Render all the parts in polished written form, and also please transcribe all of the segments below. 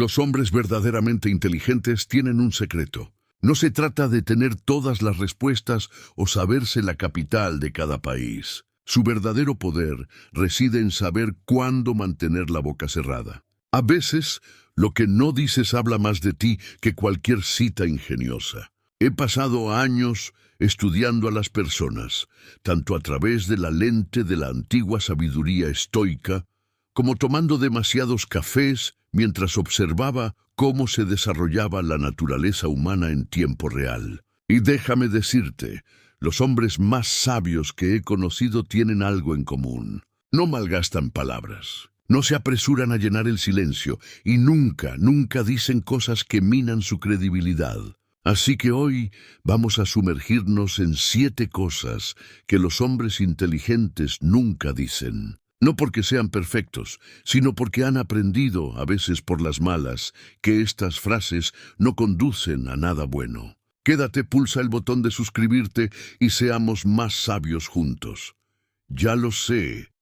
Los hombres verdaderamente inteligentes tienen un secreto. No se trata de tener todas las respuestas o saberse la capital de cada país. Su verdadero poder reside en saber cuándo mantener la boca cerrada. A veces, lo que no dices habla más de ti que cualquier cita ingeniosa. He pasado años estudiando a las personas, tanto a través de la lente de la antigua sabiduría estoica, como tomando demasiados cafés mientras observaba cómo se desarrollaba la naturaleza humana en tiempo real. Y déjame decirte, los hombres más sabios que he conocido tienen algo en común. No malgastan palabras. No se apresuran a llenar el silencio y nunca dicen cosas que minan su credibilidad. Así que hoy vamos a sumergirnos en 7 cosas que los hombres inteligentes nunca dicen. No porque sean perfectos, sino porque han aprendido, a veces por las malas, que estas frases no conducen a nada bueno. Quédate, pulsa el botón de suscribirte y seamos más sabios juntos. Ya lo sé.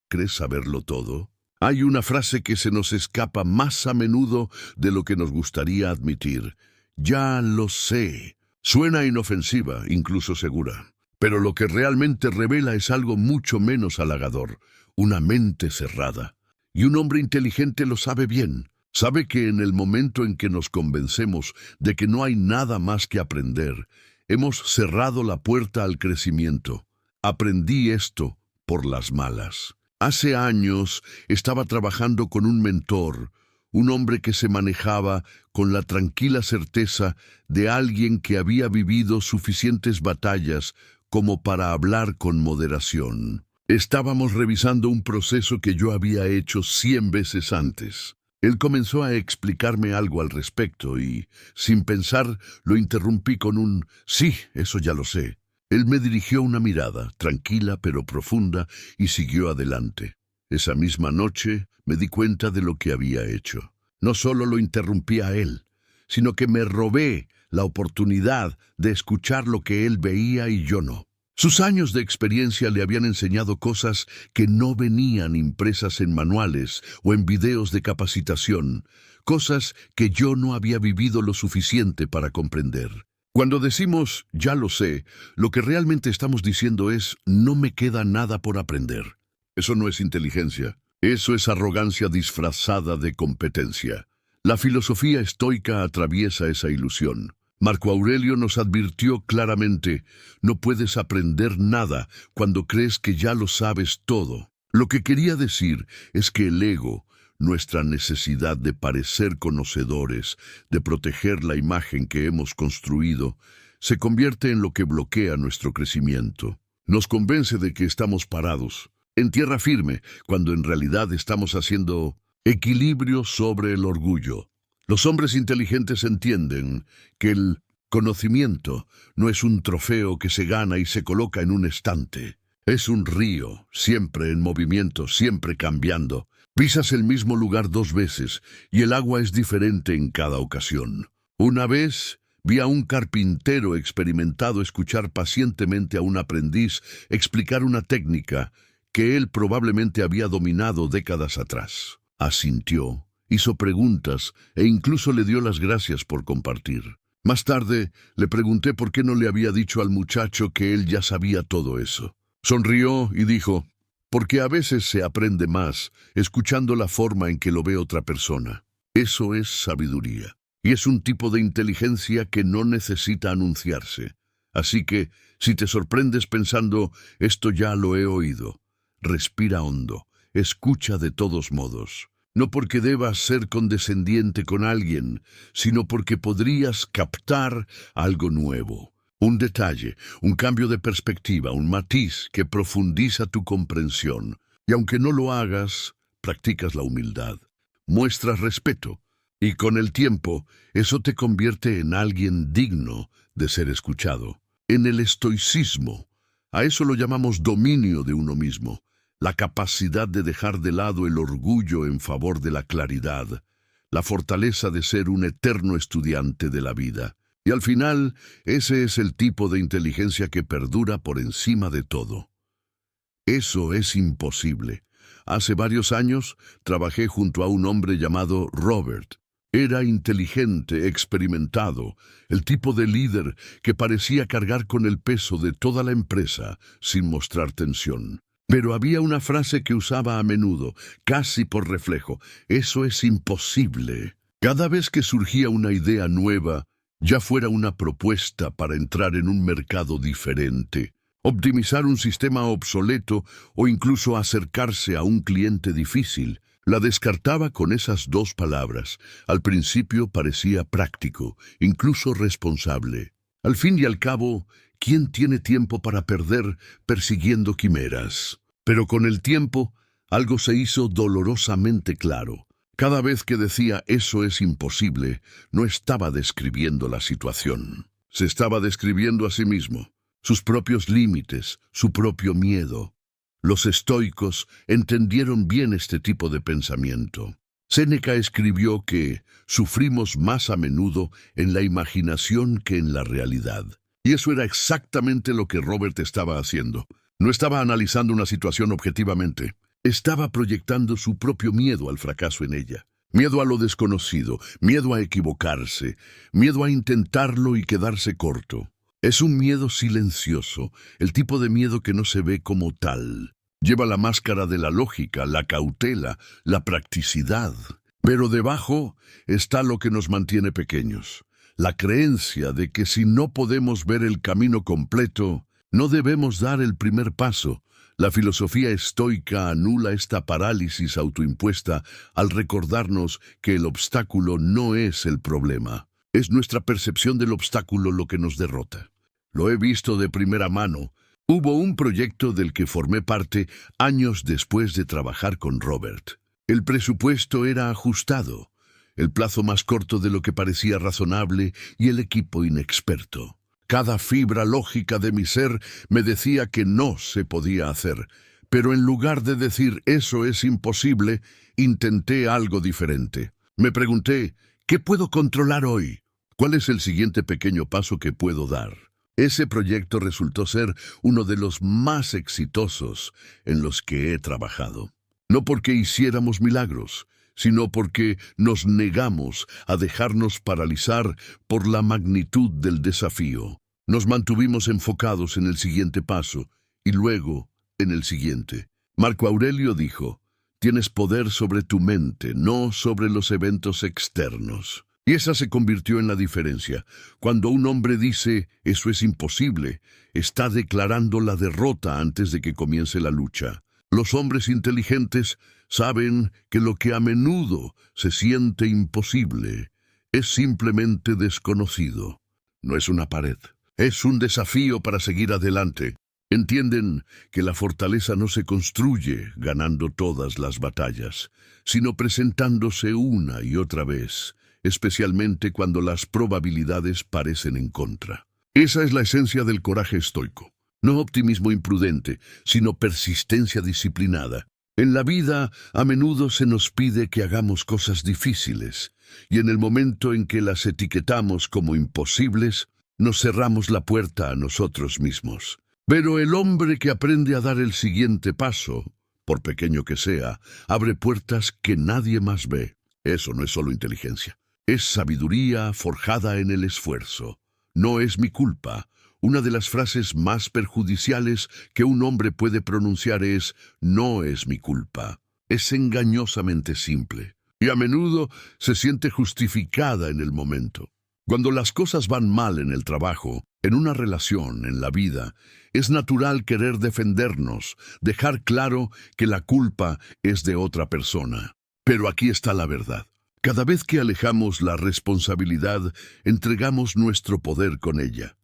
¿Crees saberlo todo? Hay una frase que se nos escapa más a menudo de lo que nos gustaría admitir. Ya lo sé. Suena inofensiva, incluso segura. Pero lo que realmente revela es algo mucho menos halagador. Una mente cerrada. Y un hombre inteligente lo sabe bien. Sabe que en el momento en que nos convencemos de que no hay nada más que aprender, hemos cerrado la puerta al crecimiento. Aprendí esto por las malas. Hace años estaba trabajando con un mentor, un hombre que se manejaba con la tranquila certeza de alguien que había vivido suficientes batallas como para hablar con moderación. Estábamos revisando un proceso que yo había hecho 100 veces antes. Él comenzó a explicarme algo al respecto y, sin pensar, lo interrumpí con un «Sí, eso ya lo sé». Él me dirigió una mirada, tranquila pero profunda, y siguió adelante. Esa misma noche me di cuenta de lo que había hecho. No solo lo interrumpí a él, sino que me robé la oportunidad de escuchar lo que él veía y yo no. Sus años de experiencia le habían enseñado cosas que no venían impresas en manuales o en videos de capacitación, cosas que yo no había vivido lo suficiente para comprender. Cuando decimos «ya lo sé», lo que realmente estamos diciendo es «no me queda nada por aprender». Eso no es inteligencia, eso es arrogancia disfrazada de competencia. La filosofía estoica atraviesa esa ilusión. Marco Aurelio nos advirtió claramente, no puedes aprender nada cuando crees que ya lo sabes todo. Lo que quería decir es que el ego, nuestra necesidad de parecer conocedores, de proteger la imagen que hemos construido, se convierte en lo que bloquea nuestro crecimiento. Nos convence de que estamos parados, en tierra firme, cuando en realidad estamos haciendo equilibrio sobre el orgullo. Los hombres inteligentes entienden que el conocimiento no es un trofeo que se gana y se coloca en un estante. Es un río, siempre en movimiento, siempre cambiando. Pisas el mismo lugar 2 veces y el agua es diferente en cada ocasión. Una vez vi a un carpintero experimentado escuchar pacientemente a un aprendiz explicar una técnica que él probablemente había dominado décadas atrás. Asintió. Hizo preguntas e incluso le dio las gracias por compartir. Más tarde, le pregunté por qué no le había dicho al muchacho que él ya sabía todo eso. Sonrió y dijo, porque a veces se aprende más escuchando la forma en que lo ve otra persona. Eso es sabiduría. Y es un tipo de inteligencia que no necesita anunciarse. Así que, si te sorprendes pensando, esto ya lo he oído, respira hondo, escucha de todos modos. No porque debas ser condescendiente con alguien, sino porque podrías captar algo nuevo. Un detalle, un cambio de perspectiva, un matiz que profundiza tu comprensión. Y aunque no lo hagas, practicas la humildad. Muestras respeto. Y con el tiempo, eso te convierte en alguien digno de ser escuchado. En el estoicismo, a eso lo llamamos dominio de uno mismo. La capacidad de dejar de lado el orgullo en favor de la claridad, la fortaleza de ser un eterno estudiante de la vida. Y al final, ese es el tipo de inteligencia que perdura por encima de todo. Eso es imposible. Hace varios años trabajé junto a un hombre llamado Robert. Era inteligente, experimentado, el tipo de líder que parecía cargar con el peso de toda la empresa sin mostrar tensión. Pero había una frase que usaba a menudo, casi por reflejo: «Eso es imposible». Cada vez que surgía una idea nueva, ya fuera una propuesta para entrar en un mercado diferente, optimizar un sistema obsoleto o incluso acercarse a un cliente difícil, la descartaba con esas dos palabras. Al principio parecía práctico, incluso responsable. Al fin y al cabo, ¿quién tiene tiempo para perder persiguiendo quimeras? Pero con el tiempo, algo se hizo dolorosamente claro. Cada vez que decía «eso es imposible», no estaba describiendo la situación. Se estaba describiendo a sí mismo, sus propios límites, su propio miedo. Los estoicos entendieron bien este tipo de pensamiento. Séneca escribió que sufrimos más a menudo en la imaginación que en la realidad. Y eso era exactamente lo que Robert estaba haciendo. No estaba analizando una situación objetivamente. Estaba proyectando su propio miedo al fracaso en ella. Miedo a lo desconocido, miedo a equivocarse, miedo a intentarlo y quedarse corto. Es un miedo silencioso, el tipo de miedo que no se ve como tal. Lleva la máscara de la lógica, la cautela, la practicidad. Pero debajo está lo que nos mantiene pequeños. La creencia de que si no podemos ver el camino completo, no debemos dar el primer paso. La filosofía estoica anula esta parálisis autoimpuesta al recordarnos que el obstáculo no es el problema. Es nuestra percepción del obstáculo lo que nos derrota. Lo he visto de primera mano. Hubo un proyecto del que formé parte años después de trabajar con Robert. El presupuesto era ajustado, el plazo más corto de lo que parecía razonable y el equipo inexperto. Cada fibra lógica de mi ser me decía que no se podía hacer, pero en lugar de decir «eso es imposible», intenté algo diferente. Me pregunté «¿qué puedo controlar hoy? ¿Cuál es el siguiente pequeño paso que puedo dar?». Ese proyecto resultó ser uno de los más exitosos en los que he trabajado. No porque hiciéramos milagros, sino porque nos negamos a dejarnos paralizar por la magnitud del desafío. Nos mantuvimos enfocados en el siguiente paso y luego en el siguiente. Marco Aurelio dijo: «Tienes poder sobre tu mente, no sobre los eventos externos». Y esa se convirtió en la diferencia. Cuando un hombre dice «eso es imposible», está declarando la derrota antes de que comience la lucha. Los hombres inteligentes saben que lo que a menudo se siente imposible es simplemente desconocido. No es una pared, es un desafío para seguir adelante. Entienden que la fortaleza no se construye ganando todas las batallas, sino presentándose una y otra vez, especialmente cuando las probabilidades parecen en contra. Esa es la esencia del coraje estoico. No optimismo imprudente, sino persistencia disciplinada. En la vida, a menudo se nos pide que hagamos cosas difíciles, y en el momento en que las etiquetamos como imposibles, nos cerramos la puerta a nosotros mismos. Pero el hombre que aprende a dar el siguiente paso, por pequeño que sea, abre puertas que nadie más ve. Eso no es solo inteligencia. Es sabiduría forjada en el esfuerzo. No es mi culpa. Una de las frases más perjudiciales que un hombre puede pronunciar es «no es mi culpa». Es engañosamente simple y a menudo se siente justificada en el momento. Cuando las cosas van mal en el trabajo, en una relación, en la vida, es natural querer defendernos, dejar claro que la culpa es de otra persona. Pero aquí está la verdad. Cada vez que alejamos la responsabilidad, entregamos nuestro poder con ella.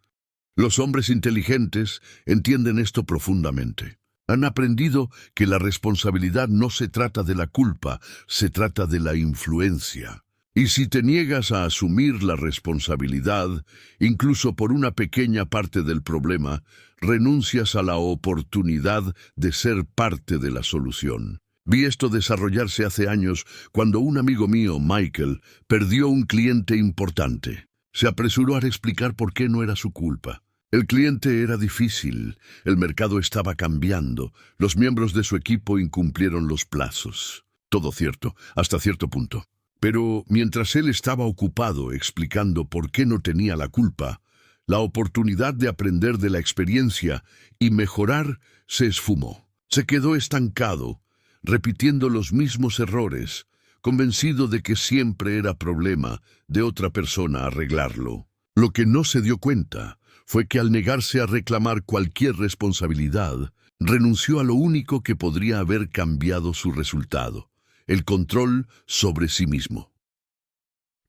Los hombres inteligentes entienden esto profundamente. Han aprendido que la responsabilidad no se trata de la culpa, se trata de la influencia. Y si te niegas a asumir la responsabilidad, incluso por una pequeña parte del problema, renuncias a la oportunidad de ser parte de la solución. Vi esto desarrollarse hace años cuando un amigo mío, Michael, perdió un cliente importante. Se apresuró a explicar por qué no era su culpa. El cliente era difícil, el mercado estaba cambiando, los miembros de su equipo incumplieron los plazos. Todo cierto, hasta cierto punto. Pero mientras él estaba ocupado explicando por qué no tenía la culpa, la oportunidad de aprender de la experiencia y mejorar se esfumó. Se quedó estancado, repitiendo los mismos errores, convencido de que siempre era problema de otra persona arreglarlo. Lo que no se dio cuenta fue que al negarse a reclamar cualquier responsabilidad, renunció a lo único que podría haber cambiado su resultado: el control sobre sí mismo.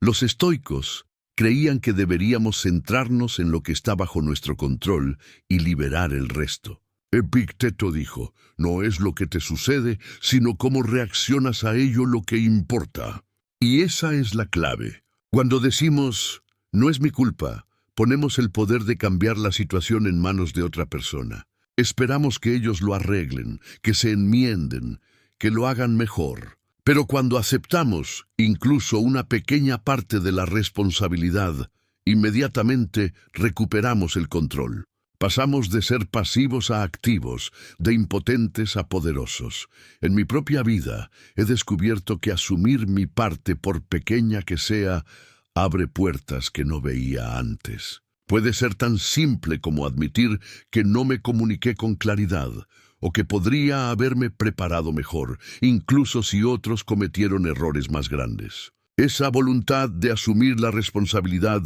Los estoicos creían que deberíamos centrarnos en lo que está bajo nuestro control y liberar el resto. Epicteto dijo: no es lo que te sucede, sino cómo reaccionas a ello lo que importa. Y esa es la clave. Cuando decimos, no es mi culpa, ponemos el poder de cambiar la situación en manos de otra persona. Esperamos que ellos lo arreglen, que se enmienden, que lo hagan mejor. Pero cuando aceptamos incluso una pequeña parte de la responsabilidad, inmediatamente recuperamos el control. Pasamos de ser pasivos a activos, de impotentes a poderosos. En mi propia vida he descubierto que asumir mi parte, por pequeña que sea, abre puertas que no veía antes. Puede ser tan simple como admitir que no me comuniqué con claridad, o que podría haberme preparado mejor, incluso si otros cometieron errores más grandes. Esa voluntad de asumir la responsabilidad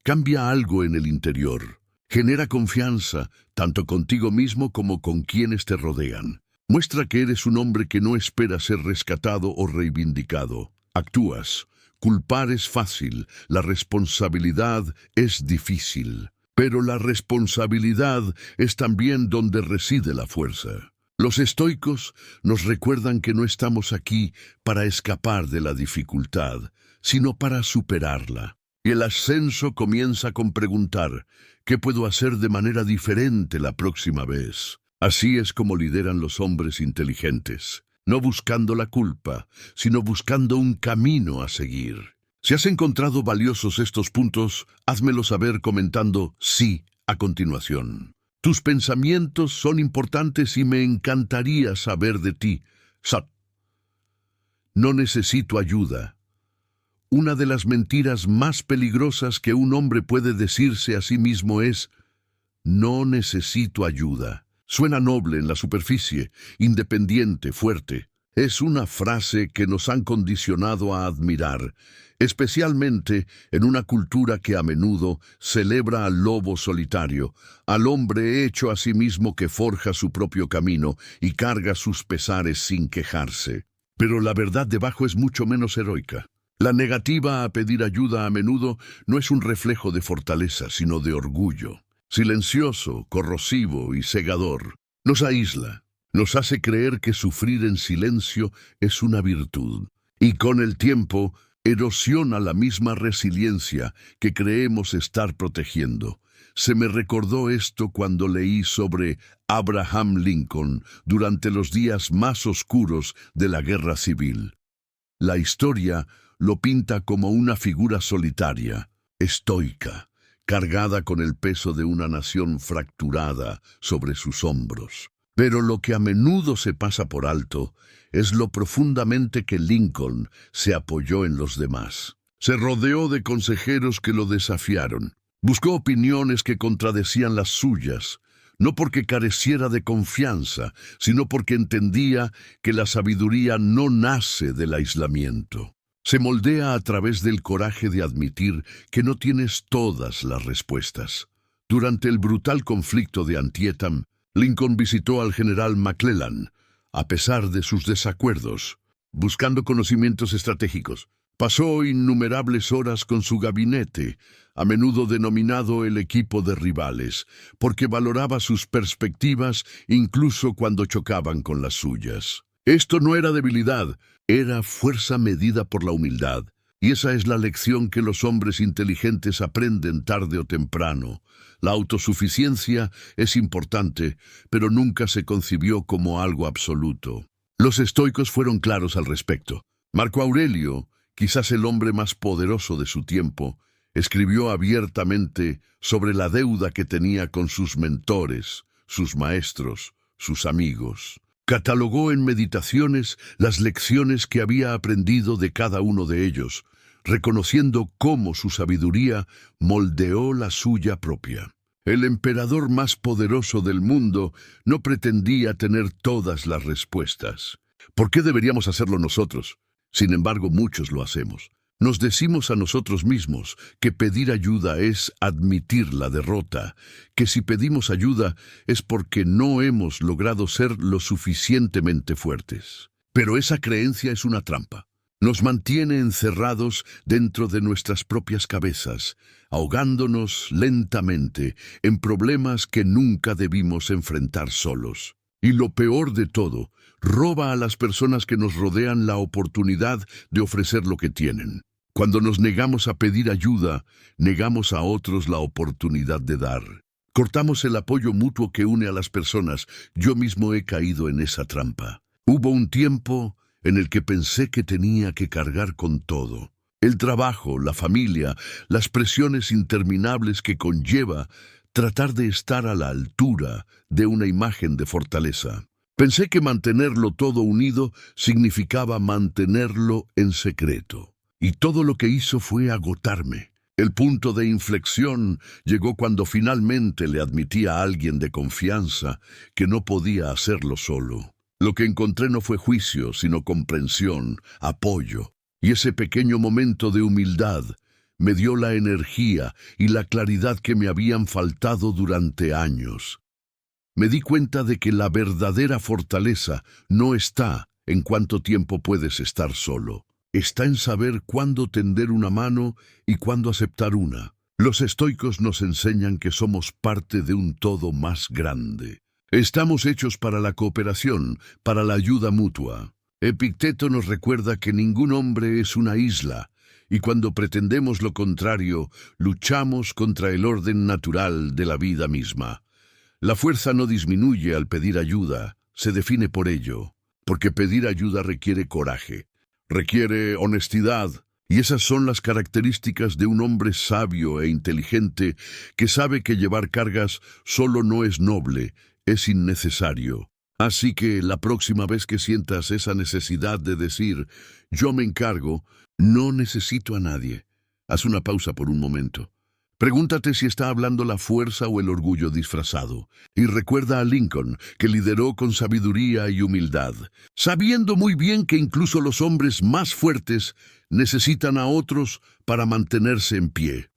cambia algo en el interior. Genera confianza, tanto contigo mismo como con quienes te rodean. Muestra que eres un hombre que no espera ser rescatado o reivindicado. Actúas. Culpar es fácil, la responsabilidad es difícil. Pero la responsabilidad es también donde reside la fuerza. Los estoicos nos recuerdan que no estamos aquí para escapar de la dificultad, sino para superarla. Y el ascenso comienza con preguntar: ¿qué puedo hacer de manera diferente la próxima vez? Así es como lideran los hombres inteligentes, no buscando la culpa, sino buscando un camino a seguir. Si has encontrado valiosos estos puntos, házmelo saber comentando sí a continuación. Tus pensamientos son importantes y me encantaría saber de ti. No necesito ayuda. Una de las mentiras más peligrosas que un hombre puede decirse a sí mismo es: no necesito ayuda. Suena noble en la superficie, independiente, fuerte. Es una frase que nos han condicionado a admirar, especialmente en una cultura que a menudo celebra al lobo solitario, al hombre hecho a sí mismo que forja su propio camino y carga sus pesares sin quejarse. Pero la verdad debajo es mucho menos heroica. La negativa a pedir ayuda a menudo no es un reflejo de fortaleza, sino de orgullo. Silencioso, corrosivo y cegador. Nos aísla. Nos hace creer que sufrir en silencio es una virtud. Y con el tiempo, erosiona la misma resiliencia que creemos estar protegiendo. Se me recordó esto cuando leí sobre Abraham Lincoln durante los días más oscuros de la Guerra Civil. La historia lo pinta como una figura solitaria, estoica, cargada con el peso de una nación fracturada sobre sus hombros. Pero lo que a menudo se pasa por alto es lo profundamente que Lincoln se apoyó en los demás. Se rodeó de consejeros que lo desafiaron. Buscó opiniones que contradecían las suyas, no porque careciera de confianza, sino porque entendía que la sabiduría no nace del aislamiento. Se moldea a través del coraje de admitir que no tienes todas las respuestas. Durante el brutal conflicto de Antietam, Lincoln visitó al general McClellan, a pesar de sus desacuerdos, buscando conocimientos estratégicos. Pasó innumerables horas con su gabinete, a menudo denominado el equipo de rivales, porque valoraba sus perspectivas incluso cuando chocaban con las suyas. Esto no era debilidad, era fuerza medida por la humildad. Y esa es la lección que los hombres inteligentes aprenden tarde o temprano. La autosuficiencia es importante, pero nunca se concibió como algo absoluto. Los estoicos fueron claros al respecto. Marco Aurelio, quizás el hombre más poderoso de su tiempo, escribió abiertamente sobre la deuda que tenía con sus mentores, sus maestros, sus amigos. Catalogó en meditaciones las lecciones que había aprendido de cada uno de ellos, reconociendo cómo su sabiduría moldeó la suya propia. El emperador más poderoso del mundo no pretendía tener todas las respuestas. ¿Por qué deberíamos hacerlo nosotros? Sin embargo, muchos lo hacemos. Nos decimos a nosotros mismos que pedir ayuda es admitir la derrota, que si pedimos ayuda es porque no hemos logrado ser lo suficientemente fuertes. Pero esa creencia es una trampa. Nos mantiene encerrados dentro de nuestras propias cabezas, ahogándonos lentamente en problemas que nunca debimos enfrentar solos. Y lo peor de todo, roba a las personas que nos rodean la oportunidad de ofrecer lo que tienen. Cuando nos negamos a pedir ayuda, negamos a otros la oportunidad de dar. Cortamos el apoyo mutuo que une a las personas. Yo mismo he caído en esa trampa. Hubo un tiempo en el que pensé que tenía que cargar con todo. El trabajo, la familia, las presiones interminables que conlleva tratar de estar a la altura de una imagen de fortaleza. Pensé que mantenerlo todo unido significaba mantenerlo en secreto. Y todo lo que hizo fue agotarme. El punto de inflexión llegó cuando finalmente le admití a alguien de confianza que no podía hacerlo solo. Lo que encontré no fue juicio, sino comprensión, apoyo. Y ese pequeño momento de humildad me dio la energía y la claridad que me habían faltado durante años. Me di cuenta de que la verdadera fortaleza no está en cuánto tiempo puedes estar solo. Está en saber cuándo tender una mano y cuándo aceptar una. Los estoicos nos enseñan que somos parte de un todo más grande. Estamos hechos para la cooperación, para la ayuda mutua. Epicteto nos recuerda que ningún hombre es una isla, y cuando pretendemos lo contrario, luchamos contra el orden natural de la vida misma. La fuerza no disminuye al pedir ayuda, se define por ello, porque pedir ayuda requiere coraje, requiere honestidad, y esas son las características de un hombre sabio e inteligente que sabe que llevar cargas solo no es noble, es innecesario. Así que la próxima vez que sientas esa necesidad de decir, yo me encargo, no necesito a nadie, haz una pausa por un momento. Pregúntate si está hablando la fuerza o el orgullo disfrazado. Y recuerda a Lincoln, que lideró con sabiduría y humildad, sabiendo muy bien que incluso los hombres más fuertes necesitan a otros para mantenerse en pie.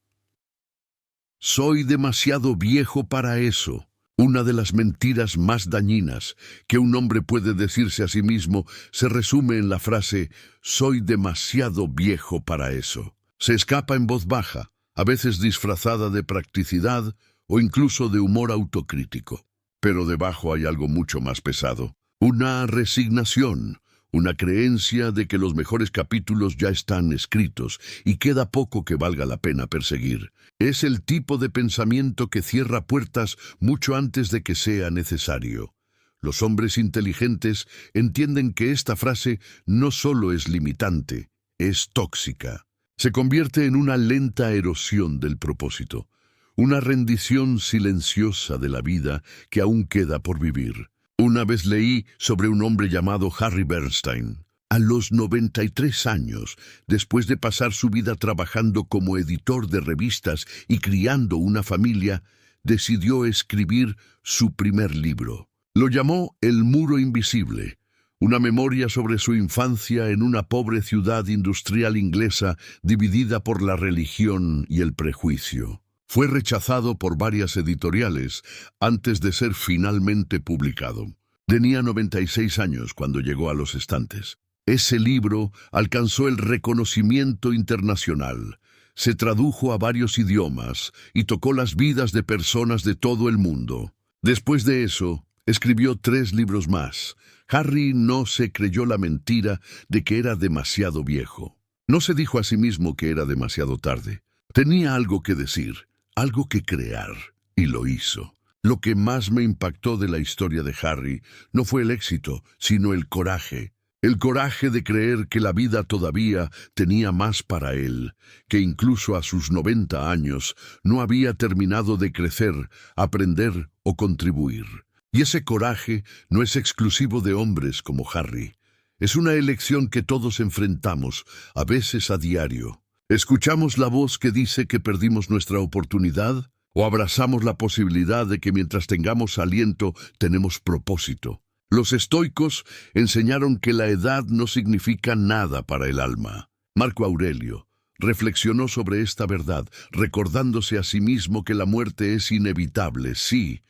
Soy demasiado viejo para eso. Una de las mentiras más dañinas que un hombre puede decirse a sí mismo se resume en la frase «soy demasiado viejo para eso». Se escapa en voz baja, a veces disfrazada de practicidad o incluso de humor autocrítico. Pero debajo hay algo mucho más pesado. Una resignación, una creencia de que los mejores capítulos ya están escritos y queda poco que valga la pena perseguir. Es el tipo de pensamiento que cierra puertas mucho antes de que sea necesario. Los hombres inteligentes entienden que esta frase no solo es limitante, es tóxica. Se convierte en una lenta erosión del propósito, una rendición silenciosa de la vida que aún queda por vivir. Una vez leí sobre un hombre llamado Harry Bernstein. A los 93 años, después de pasar su vida trabajando como editor de revistas y criando una familia, decidió escribir su primer libro. Lo llamó El Muro Invisible, una memoria sobre su infancia en una pobre ciudad industrial inglesa dividida por la religión y el prejuicio. Fue rechazado por varias editoriales antes de ser finalmente publicado. Tenía 96 años cuando llegó a los estantes. Ese libro alcanzó el reconocimiento internacional. Se tradujo a varios idiomas y tocó las vidas de personas de todo el mundo. Después de eso, escribió 3 libros más. Harry no se creyó la mentira de que era demasiado viejo. No se dijo a sí mismo que era demasiado tarde. Tenía algo que decir, algo que crear, y lo hizo. Lo que más me impactó de la historia de Harry no fue el éxito, sino el coraje. El coraje de creer que la vida todavía tenía más para él, que incluso a sus 90 años no había terminado de crecer, aprender o contribuir. Y ese coraje no es exclusivo de hombres como Harry. Es una elección que todos enfrentamos, a veces a diario. ¿Escuchamos la voz que dice que perdimos nuestra oportunidad? ¿O abrazamos la posibilidad de que mientras tengamos aliento, tenemos propósito? Los estoicos enseñaron que la edad no significa nada para el alma. Marco Aurelio reflexionó sobre esta verdad, recordándose a sí mismo que la muerte es inevitable, sí,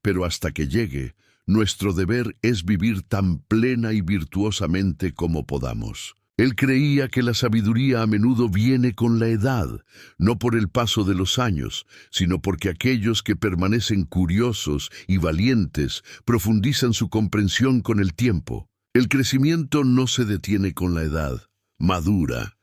pero hasta que llegue, nuestro deber es vivir tan plena y virtuosamente como podamos. Él creía que la sabiduría a menudo viene con la edad, no por el paso de los años, sino porque aquellos que permanecen curiosos y valientes profundizan su comprensión con el tiempo. El crecimiento no se detiene con la edad, madura.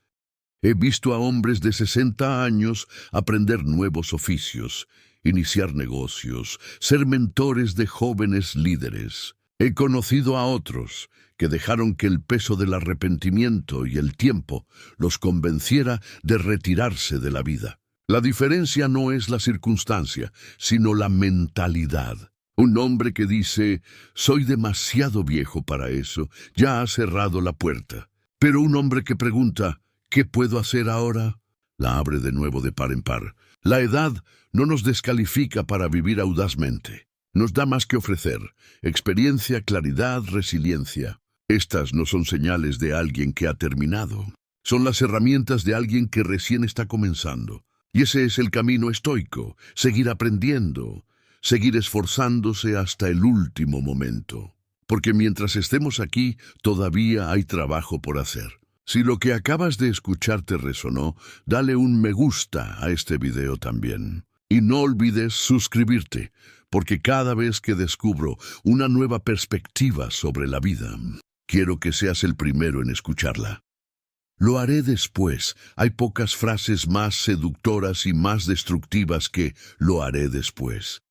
He visto a hombres de 60 años aprender nuevos oficios, iniciar negocios, ser mentores de jóvenes líderes. He conocido a otros que dejaron que el peso del arrepentimiento y el tiempo los convenciera de retirarse de la vida. La diferencia no es la circunstancia, sino la mentalidad. Un hombre que dice, soy demasiado viejo para eso, ya ha cerrado la puerta. Pero un hombre que pregunta, ¿qué puedo hacer ahora? La abre de nuevo de par en par. La edad no nos descalifica para vivir audazmente. Nos da más que ofrecer: experiencia, claridad, resiliencia. Estas no son señales de alguien que ha terminado. Son las herramientas de alguien que recién está comenzando. Y ese es el camino estoico: seguir aprendiendo, seguir esforzándose hasta el último momento. Porque mientras estemos aquí, todavía hay trabajo por hacer. Si lo que acabas de escuchar te resonó, dale un me gusta a este video también. Y no olvides suscribirte, porque cada vez que descubro una nueva perspectiva sobre la vida, quiero que seas el primero en escucharla. Lo haré después. Hay pocas frases más seductoras y más destructivas que lo haré después.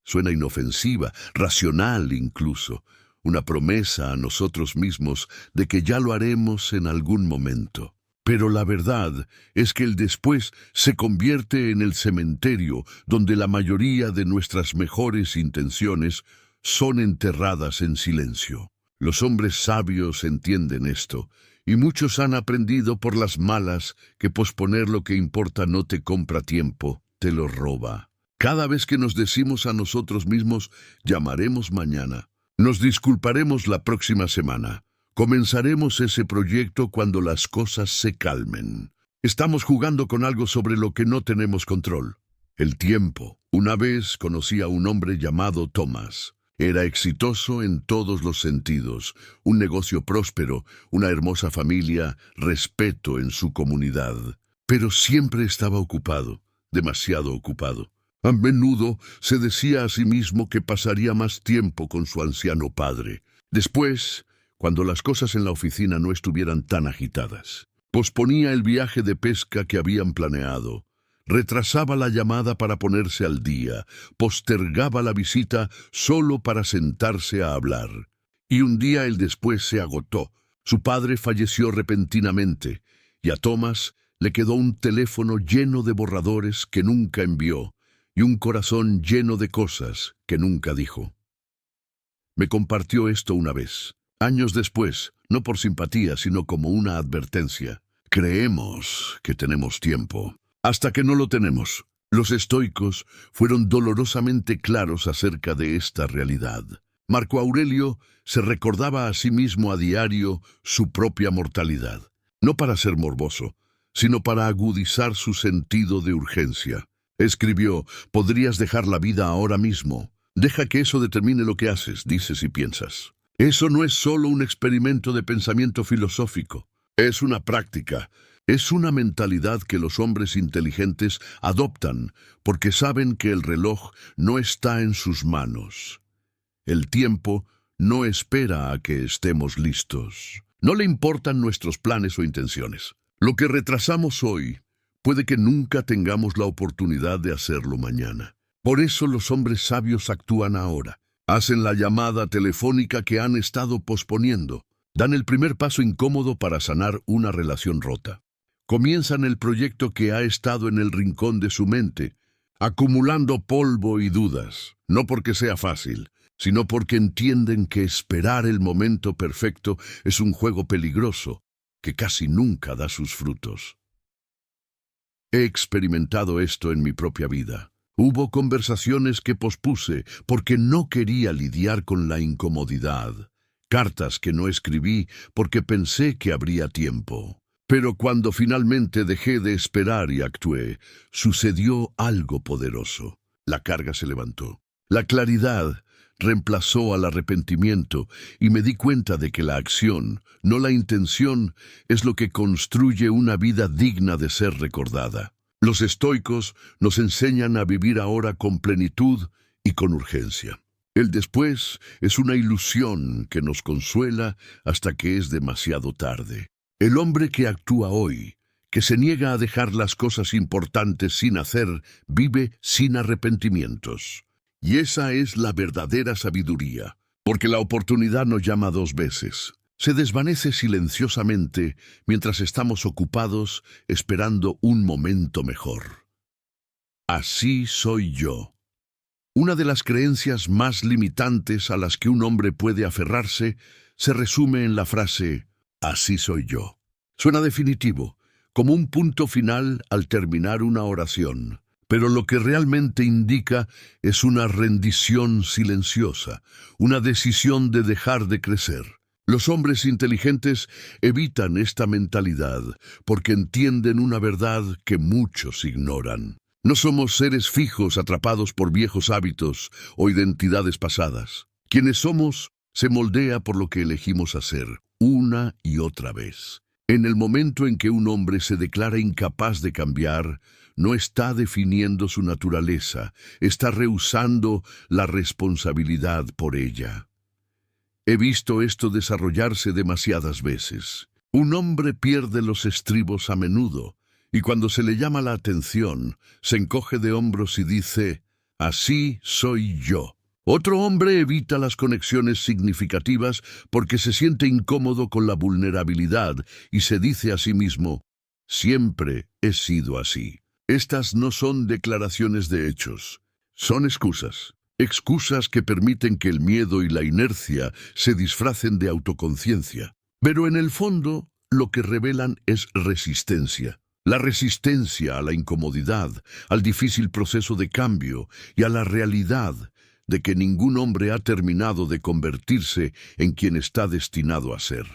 Suena inofensiva, racional incluso. Una promesa a nosotros mismos de que ya lo haremos en algún momento. Pero la verdad es que el después se convierte en el cementerio donde la mayoría de nuestras mejores intenciones son enterradas en silencio. Los hombres sabios entienden esto, y muchos han aprendido por las malas que posponer lo que importa no te compra tiempo, te lo roba. Cada vez que nos decimos a nosotros mismos, llamaremos mañana, nos disculparemos la próxima semana, comenzaremos ese proyecto cuando las cosas se calmen, estamos jugando con algo sobre lo que no tenemos control. El tiempo. Una vez conocí a un hombre llamado Thomas. Era exitoso en todos los sentidos, un negocio próspero, una hermosa familia, respeto en su comunidad. Pero siempre estaba ocupado, demasiado ocupado. A menudo se decía a sí mismo que pasaría más tiempo con su anciano padre. Después, cuando las cosas en la oficina no estuvieran tan agitadas, posponía el viaje de pesca que habían planeado. Retrasaba la llamada para ponerse al día, postergaba la visita solo para sentarse a hablar. Y un día el después se agotó. Su padre falleció repentinamente, y a Thomas le quedó un teléfono lleno de borradores que nunca envió, y un corazón lleno de cosas que nunca dijo. Me compartió esto una vez, años después, no por simpatía, sino como una advertencia. Creemos que tenemos tiempo, hasta que no lo tenemos. Los estoicos fueron dolorosamente claros acerca de esta realidad. Marco Aurelio se recordaba a sí mismo a diario su propia mortalidad, no para ser morboso, sino para agudizar su sentido de urgencia. Escribió, podrías dejar la vida ahora mismo. Deja que eso determine lo que haces, dices y piensas. Eso no es solo un experimento de pensamiento filosófico, es una práctica. Es una mentalidad que los hombres inteligentes adoptan porque saben que el reloj no está en sus manos. El tiempo no espera a que estemos listos. No le importan nuestros planes o intenciones. Lo que retrasamos hoy puede que nunca tengamos la oportunidad de hacerlo mañana. Por eso los hombres sabios actúan ahora. Hacen la llamada telefónica que han estado posponiendo. Dan el primer paso incómodo para sanar una relación rota. Comienzan el proyecto que ha estado en el rincón de su mente, acumulando polvo y dudas, no porque sea fácil, sino porque entienden que esperar el momento perfecto es un juego peligroso que casi nunca da sus frutos. He experimentado esto en mi propia vida. Hubo conversaciones que pospuse porque no quería lidiar con la incomodidad. Cartas que no escribí porque pensé que habría tiempo. Pero cuando finalmente dejé de esperar y actué, sucedió algo poderoso. La carga se levantó. La claridad reemplazó al arrepentimiento y me di cuenta de que la acción, no la intención, es lo que construye una vida digna de ser recordada. Los estoicos nos enseñan a vivir ahora con plenitud y con urgencia. El después es una ilusión que nos consuela hasta que es demasiado tarde. El hombre que actúa hoy, que se niega a dejar las cosas importantes sin hacer, vive sin arrepentimientos. Y esa es la verdadera sabiduría, porque la oportunidad nos llama 2 veces. Se desvanece silenciosamente mientras estamos ocupados esperando un momento mejor. Así soy yo. Una de las creencias más limitantes a las que un hombre puede aferrarse se resume en la frase, así soy yo. Suena definitivo, como un punto final al terminar una oración, pero lo que realmente indica es una rendición silenciosa, una decisión de dejar de crecer. Los hombres inteligentes evitan esta mentalidad porque entienden una verdad que muchos ignoran. No somos seres fijos atrapados por viejos hábitos o identidades pasadas. Quienes somos se moldea por lo que elegimos hacer, una y otra vez. En el momento en que un hombre se declara incapaz de cambiar, no está definiendo su naturaleza, está rehusando la responsabilidad por ella. He visto esto desarrollarse demasiadas veces. Un hombre pierde los estribos a menudo, y cuando se le llama la atención, se encoge de hombros y dice, así soy yo. Otro hombre evita las conexiones significativas porque se siente incómodo con la vulnerabilidad y se dice a sí mismo, siempre he sido así. Estas no son declaraciones de hechos, son excusas. Excusas que permiten que el miedo y la inercia se disfracen de autoconciencia. Pero en el fondo, lo que revelan es resistencia. La resistencia a la incomodidad, al difícil proceso de cambio y a la realidad de que ningún hombre ha terminado de convertirse en quien está destinado a ser.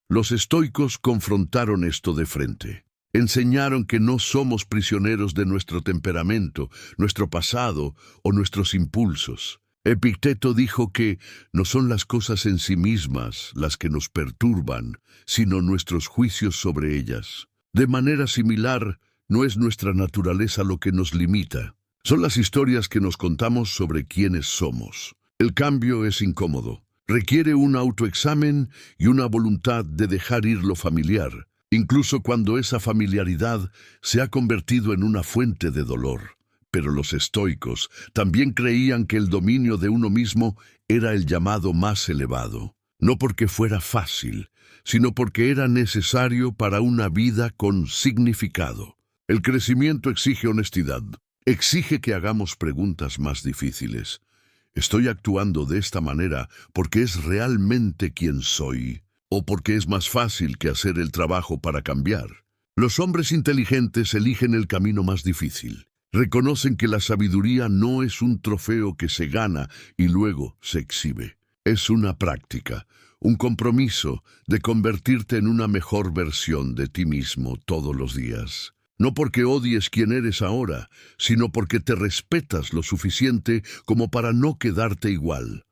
Los estoicos confrontaron esto de frente. Enseñaron que no somos prisioneros de nuestro temperamento, nuestro pasado o nuestros impulsos. Epicteto dijo que no son las cosas en sí mismas las que nos perturban, sino nuestros juicios sobre ellas. De manera similar, no es nuestra naturaleza lo que nos limita. Son las historias que nos contamos sobre quiénes somos. El cambio es incómodo. Requiere un autoexamen y una voluntad de dejar ir lo familiar, incluso cuando esa familiaridad se ha convertido en una fuente de dolor. Pero los estoicos también creían que el dominio de uno mismo era el llamado más elevado, no porque fuera fácil, sino porque era necesario para una vida con significado. El crecimiento exige honestidad, exige que hagamos preguntas más difíciles. ¿Estoy actuando de esta manera porque es realmente quien soy? ¿O porque es más fácil que hacer el trabajo para cambiar? Los hombres inteligentes eligen el camino más difícil. Reconocen que la sabiduría no es un trofeo que se gana y luego se exhibe. Es una práctica, un compromiso de convertirte en una mejor versión de ti mismo todos los días. No porque odies quién eres ahora, sino porque te respetas lo suficiente como para no quedarte igual.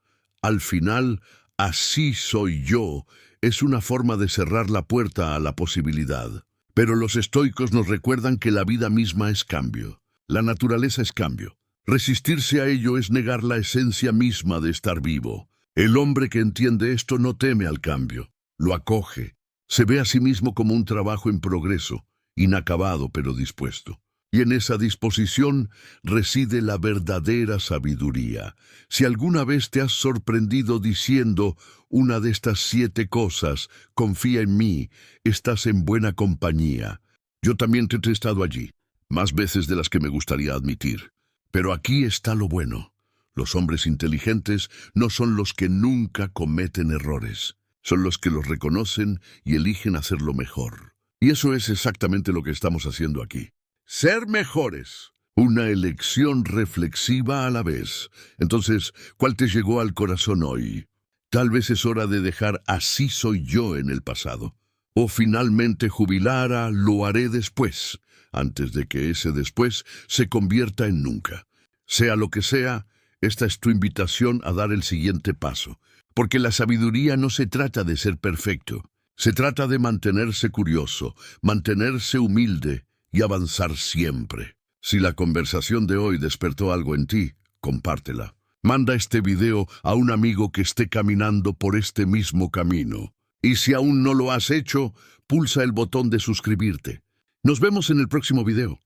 Al final, así soy yo, es una forma de cerrar la puerta a la posibilidad. Pero los estoicos nos recuerdan que la vida misma es cambio. La naturaleza es cambio. Resistirse a ello es negar la esencia misma de estar vivo. El hombre que entiende esto no teme al cambio, lo acoge. Se ve a sí mismo como un trabajo en progreso, inacabado pero dispuesto. Y en esa disposición reside la verdadera sabiduría. Si alguna vez te has sorprendido diciendo una de estas 7 cosas, confía en mí, estás en buena compañía. Yo también te he estado allí, más veces de las que me gustaría admitir. Pero aquí está lo bueno. Los hombres inteligentes no son los que nunca cometen errores, son los que los reconocen y eligen hacerlo mejor. Y eso es exactamente lo que estamos haciendo aquí. Ser mejores. Una elección reflexiva a la vez. Entonces, ¿cuál te llegó al corazón hoy? Tal vez es hora de dejar "así soy yo" en el pasado. O finalmente jubilar a "lo haré después", antes de que ese después se convierta en nunca. Sea lo que sea, esta es tu invitación a dar el siguiente paso. Porque la sabiduría no se trata de ser perfecto. Se trata de mantenerse curioso, mantenerse humilde y avanzar siempre. Si la conversación de hoy despertó algo en ti, compártela. Manda este video a un amigo que esté caminando por este mismo camino. Y si aún no lo has hecho, pulsa el botón de suscribirte. Nos vemos en el próximo video.